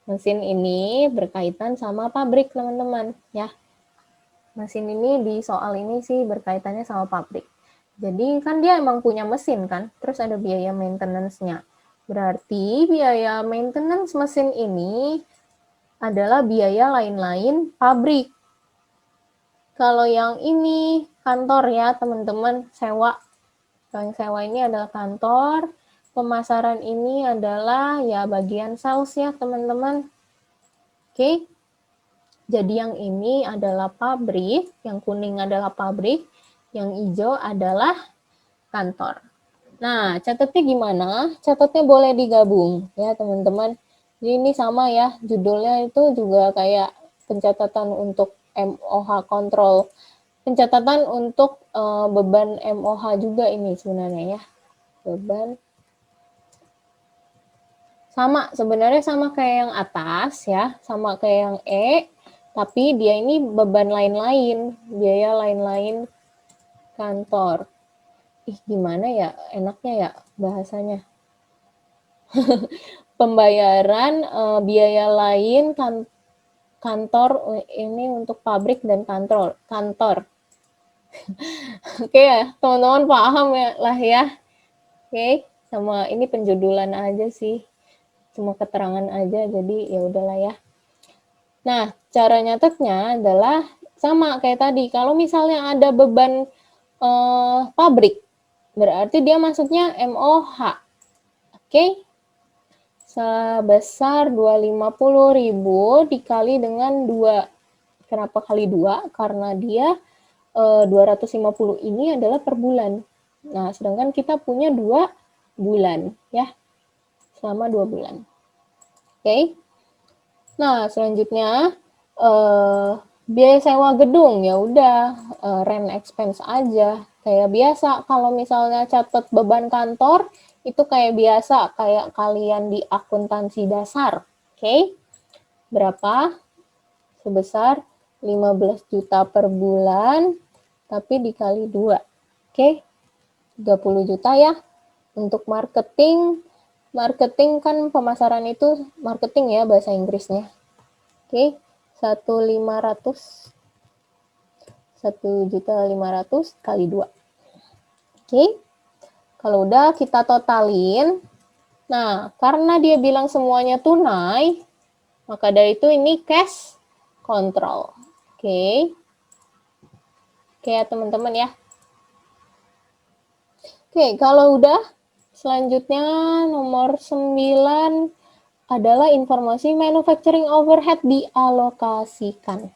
Speaker 1: Mesin ini berkaitan sama pabrik, teman-teman, ya. Mesin ini di soal ini sih berkaitannya sama pabrik. Jadi kan dia emang punya mesin kan, terus ada biaya maintenance-nya. Berarti biaya maintenance mesin ini adalah biaya lain-lain pabrik. Kalau yang ini kantor ya teman-teman, sewa. Yang sewa ini adalah kantor, pemasaran ini adalah ya bagian sales ya teman-teman. Oke. Jadi yang ini adalah pabrik, yang kuning adalah pabrik, yang hijau adalah kantor. Nah, catatnya gimana? Catatnya boleh digabung ya teman-teman. Jadi ini sama ya, judulnya itu juga kayak pencatatan untuk MOH kontrol. Pencatatan untuk beban MOH juga ini sebenarnya ya. Beban. Sama, sebenarnya sama kayak yang atas ya, sama kayak yang E, tapi dia ini beban lain-lain, biaya lain-lain kantor. Ih, gimana ya enaknya ya bahasanya. Pembayaran biaya lain kantor ini untuk pabrik dan kantor. Oke ya, teman-teman paham ya lah ya. Oke, sama ini penjudulan aja sih. Cuma keterangan aja, jadi ya udahlah ya. Nah, cara nyatetnya adalah sama kayak tadi. Kalau misalnya ada beban pabrik, berarti dia masuknya MOH. Oke? Sebesar 250.000 dikali dengan 2. Kenapa kali 2? Karena dia 250 ini adalah per bulan. Nah, sedangkan kita punya 2 bulan ya. Selama 2 bulan. Oke? Nah, selanjutnya biaya sewa gedung ya udah rent expense aja kayak biasa. Kalau misalnya catat beban kantor itu kayak biasa, kayak kalian di akuntansi dasar. Oke? Berapa? Sebesar 15 juta per bulan, tapi dikali 2. Oke, 30 juta ya. Untuk marketing kan pemasaran itu marketing ya bahasa Inggrisnya. Oke, 1.500. 1.500.000 kali 2. Oke, kalau udah kita totalin. Nah, karena dia bilang semuanya tunai, maka dari itu ini cash control. Oke. Oke ya teman-teman ya. Oke, kalau udah selanjutnya nomor 9 adalah informasi manufacturing overhead dialokasikan.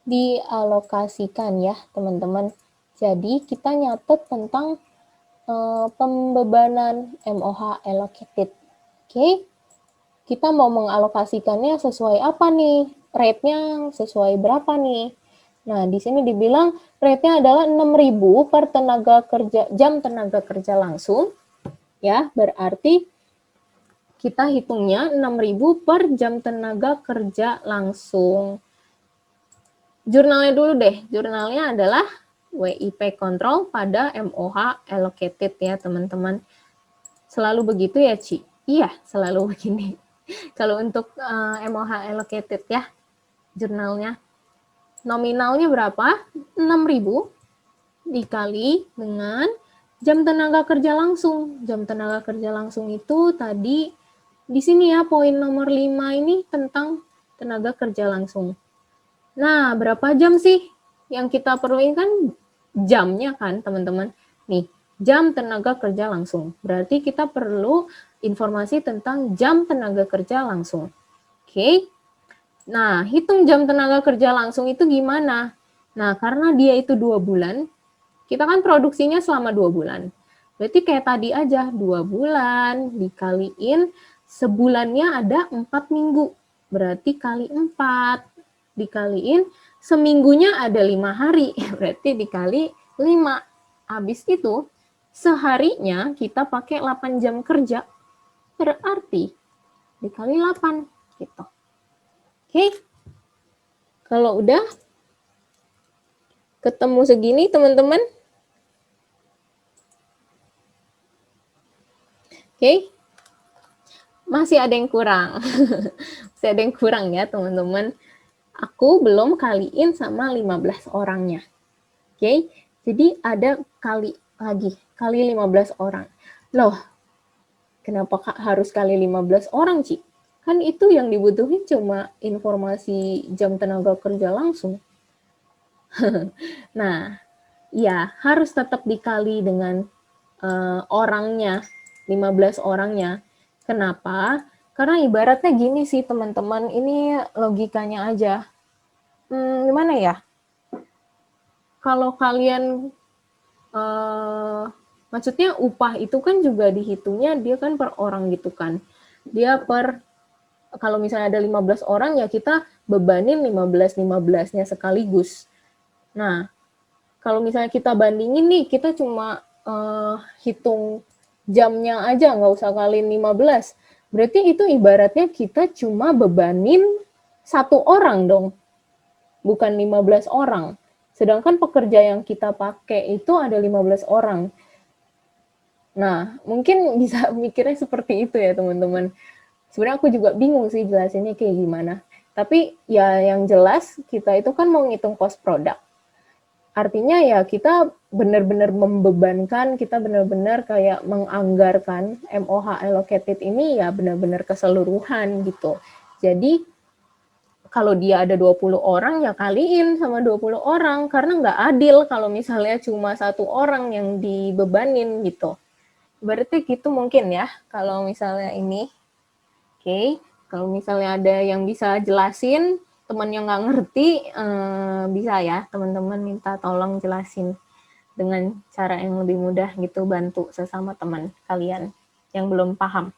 Speaker 1: Dialokasikan ya teman-teman. Jadi kita nyatet tentang pembebanan MOH allocated. Oke, kita mau mengalokasikannya sesuai apa nih? Rate-nya sesuai berapa nih? Nah, di sini dibilang rate-nya adalah 6.000 per jam tenaga kerja langsung. Ya, berarti kita hitungnya 6.000 per jam tenaga kerja langsung. Jurnalnya dulu deh. Jurnalnya adalah WIP control pada MOH allocated ya, teman-teman. Selalu begitu ya, Ci? Iya, selalu begini. Kalau untuk MOH allocated ya, jurnalnya. Nominalnya berapa? 6.000 dikali dengan jam tenaga kerja langsung. Jam tenaga kerja langsung itu tadi, di sini ya, poin nomor 5 ini tentang tenaga kerja langsung. Nah, berapa jam sih yang kita perluin kan jamnya kan, teman-teman. Nih, jam tenaga kerja langsung. Berarti kita perlu informasi tentang jam tenaga kerja langsung. Oke. Nah, hitung jam tenaga kerja langsung itu gimana? Nah, karena dia itu 2 bulan, kita kan produksinya selama 2 bulan. Berarti kayak tadi aja, 2 bulan dikaliin sebulannya ada 4 minggu. Berarti kali 4. Dikaliin seminggunya ada 5 hari. Berarti dikali 5. Habis itu, seharinya kita pakai 8 jam kerja. Berarti dikali 8 gitu. Oke. Kalau udah ketemu segini teman-teman. Oke. Masih ada yang kurang. Masih ada yang kurang ya teman-teman. Aku belum kaliin sama 15 orangnya. Oke. Jadi ada kali lagi. Kali 15 orang. Loh, kenapa harus kali 15 orang, Ci? Kan itu yang dibutuhin cuma informasi jam tenaga kerja langsung. Nah, ya harus tetap dikali dengan orangnya, 15 orangnya. Kenapa? Karena ibaratnya gini sih teman-teman, ini logikanya aja. Gimana ya? Kalau kalian, maksudnya upah itu kan juga dihitungnya dia kan per orang gitu kan. Dia kalau misalnya ada 15 orang ya kita bebanin 15-15-nya sekaligus. Nah, kalau misalnya kita bandingin nih, kita cuma hitung jamnya aja, nggak usah kaliin 15. Berarti itu ibaratnya kita cuma bebanin 1 orang dong, bukan 15 orang. Sedangkan pekerja yang kita pakai itu ada 15 orang. Nah, mungkin bisa mikirnya seperti itu ya teman-teman. Sebenarnya aku juga bingung sih jelasinnya kayak gimana. Tapi ya yang jelas kita itu kan mau ngitung cost product. Artinya ya kita benar-benar membebankan, kita benar-benar kayak menganggarkan MOH allocated ini ya benar-benar keseluruhan gitu. Jadi kalau dia ada 20 orang ya kaliin sama 20 orang karena nggak adil kalau misalnya cuma 1 orang yang dibebanin gitu. Berarti gitu mungkin ya kalau misalnya ini. Oke, kalau misalnya ada yang bisa jelasin, teman yang nggak ngerti, bisa ya teman-teman minta tolong jelasin dengan cara yang lebih mudah gitu, bantu sesama teman kalian yang belum paham.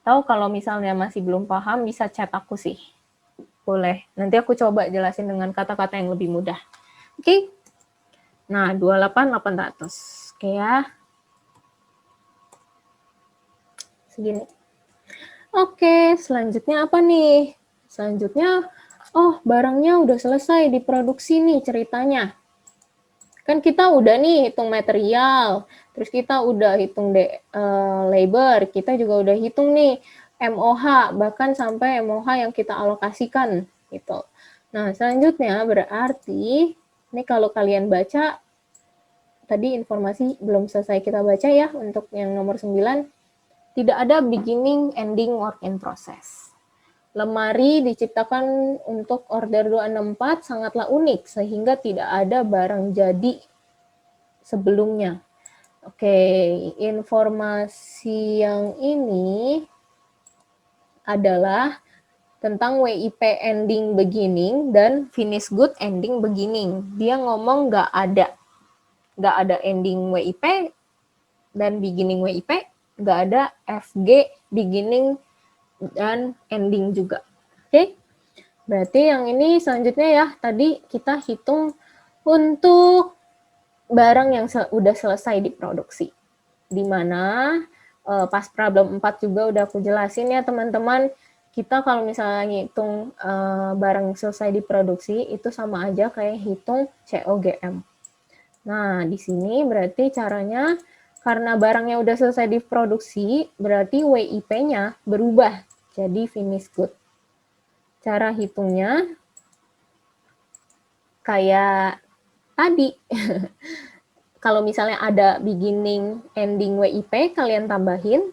Speaker 1: Tahu kalau misalnya masih belum paham, bisa chat aku sih. Boleh, nanti aku coba jelasin dengan kata-kata yang lebih mudah. Oke, nah 28.800. Oke ya. Segini. Oke, selanjutnya apa nih? Selanjutnya oh barangnya udah selesai diproduksi nih ceritanya. Kan kita udah nih hitung material, terus kita udah hitung labor, kita juga udah hitung nih MOH, bahkan sampai MOH yang kita alokasikan gitu. Nah, selanjutnya berarti ini kalau kalian baca tadi informasi belum selesai kita baca ya untuk yang nomor 9, tidak ada beginning, ending, work in process. Lemari diciptakan untuk order 264 sangatlah unik sehingga tidak ada barang jadi sebelumnya. Oke, informasi yang ini adalah tentang WIP ending beginning dan finish good ending beginning. Dia ngomong nggak ada ending WIP dan beginning WIP, nggak ada FG beginning dan ending juga. Oke, berarti yang ini selanjutnya ya, tadi kita hitung untuk barang yang udah selesai diproduksi. Dimana pas problem 4 juga udah aku jelasin ya teman-teman, kita kalau misalnya ngitung barang selesai diproduksi itu sama aja kayak hitung COGM. Nah, di sini berarti caranya karena barangnya udah selesai diproduksi, berarti WIP-nya berubah jadi finished good. Cara hitungnya kayak tadi. Kalau misalnya ada beginning, ending WIP, kalian tambahin.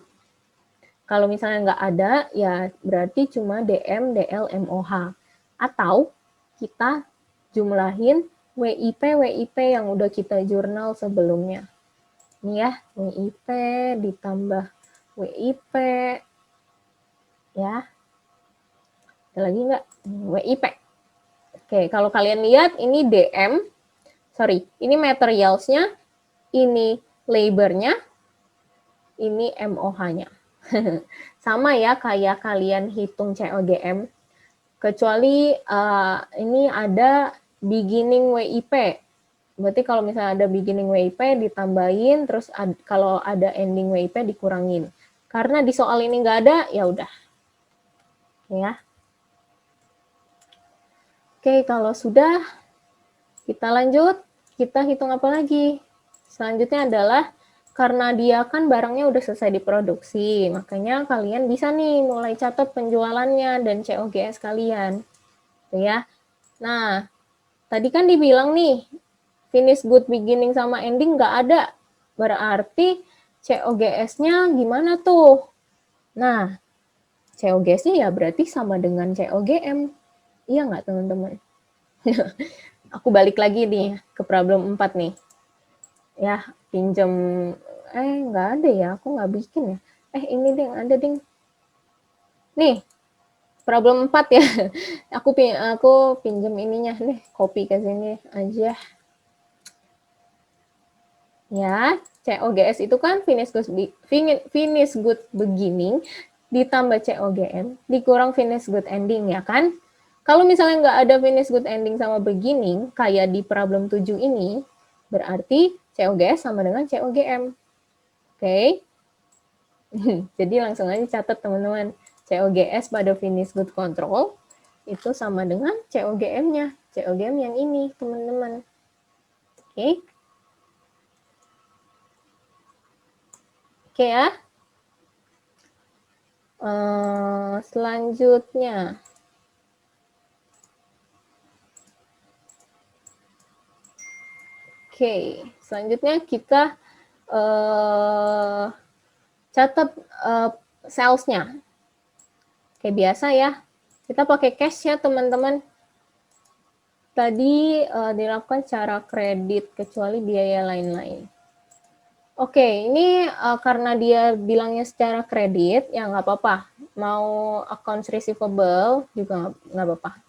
Speaker 1: Kalau misalnya nggak ada, ya berarti cuma DM, DL, MOH. Atau kita jumlahin WIP yang udah kita jurnal sebelumnya. Ini ya, WIP ditambah WIP. Ya, ada lagi nggak? WIP. Oke, kalau kalian lihat ini DM, ini materialsnya, ini labornya, ini MOH-nya. Sama ya kayak kalian hitung COGM, kecuali ini ada beginning WIP. Berarti kalau misalnya ada beginning WIP ditambahin, terus kalau ada ending WIP dikurangin. Karena di soal ini nggak ada, ya udah. Ya. Oke, kalau sudah, kita lanjut. Kita hitung apa lagi? Selanjutnya adalah karena dia kan barangnya udah selesai diproduksi, makanya kalian bisa nih mulai catat penjualannya dan COGS kalian. Tuh ya. Nah, tadi kan dibilang nih, finish good beginning sama ending nggak ada. Berarti COGS-nya gimana tuh? Nah, COGS-nya ya berarti sama dengan COGM. Iya nggak teman-teman? Aku balik lagi nih ke problem 4 nih. Ya, pinjam nggak ada ya, aku nggak bikin ya. Ini ding, ada ding. Nih, problem 4 ya. aku pinjam ininya nih, copy ke sini aja. Ya, COGS itu kan finish good beginning ditambah COGM dikurang finish good ending ya kan? Kalau misalnya nggak ada finish good ending sama beginning, kayak di problem 7 ini, berarti COGS sama dengan COGM. Oke? Jadi langsung aja catat teman-teman. COGS pada finish good control itu sama dengan COGM-nya. COGM yang ini, teman-teman. Oke? Oke ya? Selanjutnya. Oke, selanjutnya kita catat sales-nya. Kayak biasa ya, kita pakai cash ya teman-teman. Tadi dilakukan secara kredit, kecuali biaya lain-lain. Oke, ini karena dia bilangnya secara kredit, ya nggak apa-apa. Mau accounts receivable juga nggak apa-apa.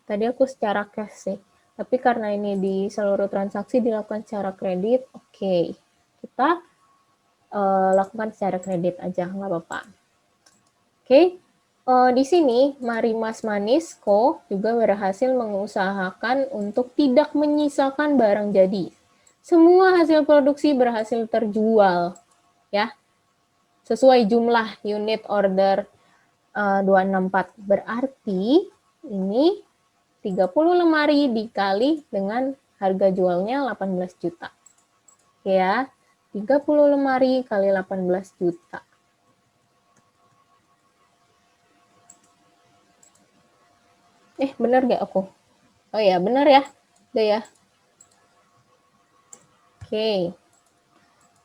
Speaker 1: Tadi aku secara cash sih. Tapi karena ini di seluruh transaksi dilakukan secara kredit, oke. Kita lakukan secara kredit aja, nggak apa-apa. Oke, di sini Marimas Manisco juga berhasil mengusahakan untuk tidak menyisakan barang jadi. Semua hasil produksi berhasil terjual, ya. sesuai jumlah unit order 264. Berarti ini 30 lemari dikali dengan harga jualnya 18 juta. Oke ya, 30 lemari kali 18 juta. Benar gak aku? Oh ya, benar ya. Udah ya. Oke.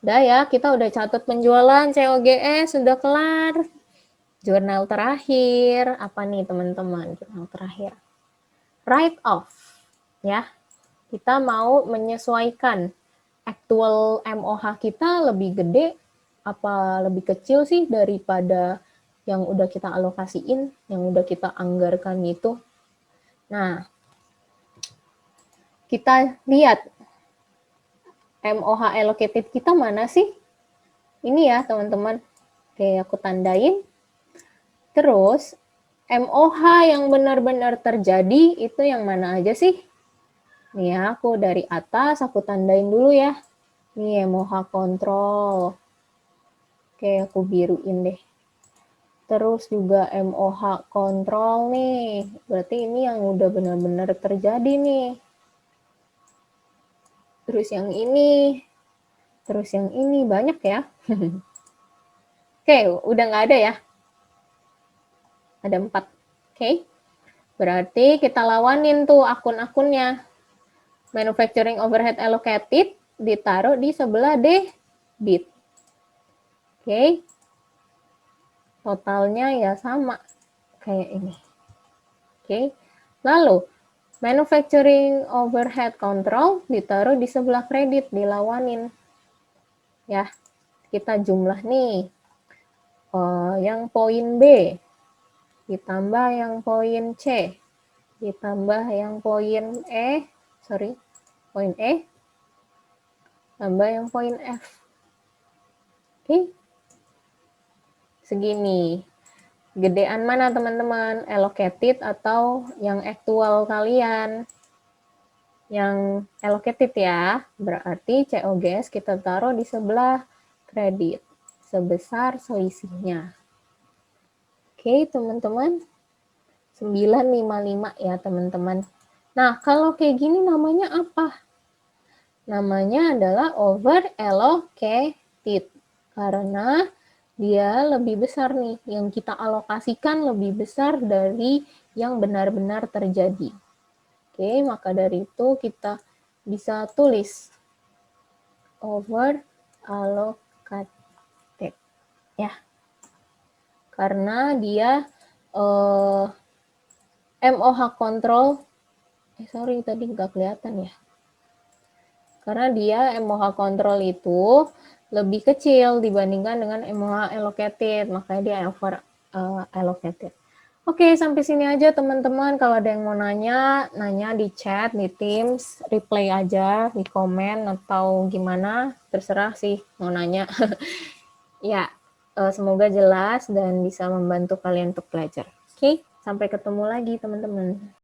Speaker 1: Udah ya, kita udah catat penjualan COGS, sudah kelar. Jurnal terakhir, apa nih teman-teman? Jurnal terakhir. Write off. Ya, kita mau menyesuaikan actual MOH kita lebih gede apa lebih kecil sih daripada yang udah kita alokasiin, yang udah kita anggarkan itu. Nah, kita lihat MOH allocated kita mana sih? Ini ya teman-teman. Oke, aku tandain. Terus MOH yang benar-benar terjadi itu yang mana aja sih? Nih ya, aku dari atas aku tandain dulu ya. Nih MOH kontrol. Oke, aku biruin deh. Terus juga MOH kontrol nih. Berarti ini yang udah benar-benar terjadi nih. Terus yang ini. Terus yang ini. Banyak ya. Oke, udah nggak ada ya. Ada 4. Oke. Berarti kita lawanin tuh akun-akunnya. Manufacturing overhead allocated ditaruh di sebelah debit. Oke. Totalnya ya sama kayak ini. Oke. Lalu manufacturing overhead control ditaruh di sebelah kredit, dilawanin. Ya, kita jumlah nih. Yang poin B ditambah yang poin C ditambah yang poin poin E tambah yang poin F. Oke. Segini. Gedean mana teman-teman? Allocated atau yang actual kalian? Yang allocated ya. Berarti COGS kita taruh di sebelah kredit. Sebesar selisihnya. Oke teman-teman. 955 ya teman-teman. Nah kalau kayak gini namanya apa? Namanya adalah over allocated. Karena dia lebih besar nih, yang kita alokasikan lebih besar dari yang benar-benar terjadi. Oke, maka dari itu kita bisa tulis over allocated ya. Karena dia MOH control tadi nggak kelihatan ya. Karena dia MOH control itu lebih kecil dibandingkan dengan MOH allocated, makanya dia over allocated. Oke, sampai sini aja teman-teman. Kalau ada yang mau nanya di chat, di Teams, reply aja, di komen atau gimana, terserah sih mau nanya. Ya, semoga jelas dan bisa membantu kalian untuk belajar. Oke, sampai ketemu lagi teman-teman.